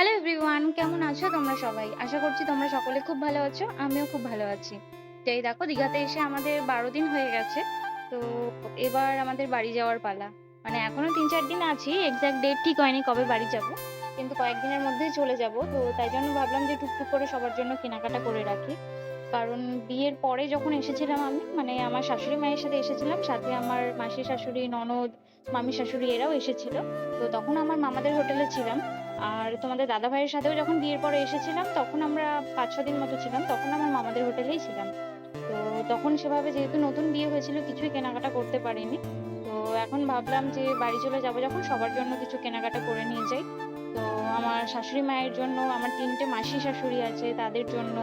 Hello everyone, কেমন আছো তোমরা সবাই? আশা করছি তোমরা সকলে খুব ভালো আছো। আমিও খুব ভালো আছি। তো এই দেখো, দীঘাতে এসে আমাদের ১২ দিন হয়ে গেছে। তো এবার আমাদের বাড়ি যাওয়ার পালা। মানে এখনো ৩-৪ দিন আছি, এক্সাক্ট ডেট ঠিক হয়নি কবে বাড়ি যাব, কিন্তু কয়েকদিনের মধ্যেই চলে যাব। তো তাই জন্য ভাবলাম যে টুকটুক করে সবার জন্য কেনাকাটা করে রাখি। কারণ বিয়ের পরে যখন এসেছিলাম আমি, মানে আমার শাশুড়ি মায়ের সাথে এসেছিলাম, সাথে আমার মাসি শাশুড়ি, ননদ, মামি শাশুড়ি এরাও এসেছিল। তো তখন আমার মামাদের হোটেলে ছিলাম। আর তোমাদের দাদা ভাইয়ের সাথেও যখন বিয়ের পরে এসেছিলাম, তখন আমরা ৫-৬ দিন মতো ছিলাম, তখন আমার মামাদের হোটেলেই ছিলাম। তো তখন সেভাবে যেহেতু নতুন বিয়ে হয়েছিল, কিছুই কেনাকাটা করতে পারিনি। তো এখন ভাবলাম যে বাড়ি চলে যাবো যখন, সবার জন্য কিছু কেনাকাটা করে নিয়ে যাই। তো আমার শাশুড়ি মায়ের জন্য, আমার ৩টে মাসি শাশুড়ি আছে তাদের জন্য,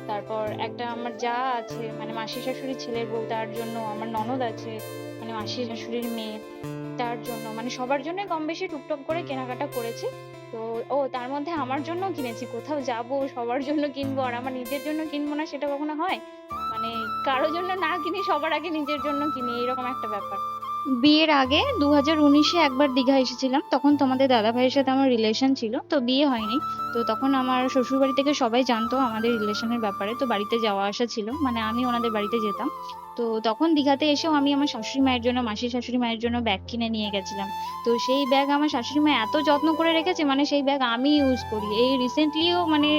তারপর একটা আমার যা আছে মানে মাসি শাশুড়ির ছেলের বউ তার জন্য, আমার ননদ আছে মানে মাসি শাশুড়ির মেয়ে, তার জন্য, মানে সবার জন্য কম বেশি টুকটাক করে কেনাকাটা করেছি। তো তার মধ্যে আমার জন্যও কিনেছি, কোথাও যাব সবার জন্য কিনবো আর আমার নিজের জন্য কিনবো না, সেটা কখনো হয়? মানে কারোর জন্য না কিনি, সবার আগে নিজের জন্য কিনি, এরকম একটা ব্যাপার। বিয়ের আগে ২০১৯-এ একবার দীঘা এসেছিলাম, তখন তোমাদের দাদা ভাইয়ের সাথে আমার রিলেশন ছিল, তো বিয়ে হয়নি। তো তখন আমার শ্বশুর বাড়ি থেকে সবাই জানতো আমাদের রিলেশনের ব্যাপারে, তো বাড়িতে যাওয়া আসা ছিল, মানে আমি ওনাদের বাড়িতে যেতাম। তো তখন দীঘাতে এসেও আমি আমার শাশুড়ি মায়ের জন্য, মাসি শাশুড়ি মায়ের জন্য ব্যাগ কিনে নিয়ে গেছিলাম। তো সেই ব্যাগ আমার শাশুড়ি মা এত যত্ন করে রেখেছে, মানে সেই ব্যাগ আমি ইউজ করি। এই রিসেন্টলিও মানে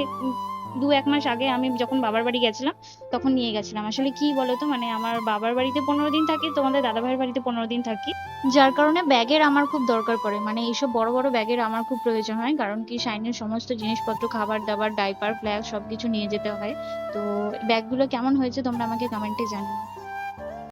২-১ মাস আগে আমি যখন বাবার বাড়ি গেছিলাম, তখন নিয়ে গেছিলাম। আসলে কি বলতো, মানে আমার বাবার বাড়িতে ১৫ দিন থাকি, তোমাদের দাদা ভাইয়ের বাড়িতে ১৫ দিন থাকি, যার কারণে ব্যাগের আমার খুব দরকার পড়ে। মানে এইসব বড় বড় ব্যাগের আমার খুব প্রয়োজন হয়, কারণ কি শাইনের সমস্ত জিনিসপত্র, খাবার দাবার, ডাইপার, ফ্ল্যাগ সবকিছু নিয়ে যেতে হয়। তো ব্যাগগুলো কেমন হয়েছে তোমরা আমাকে কমেন্টে জানিও।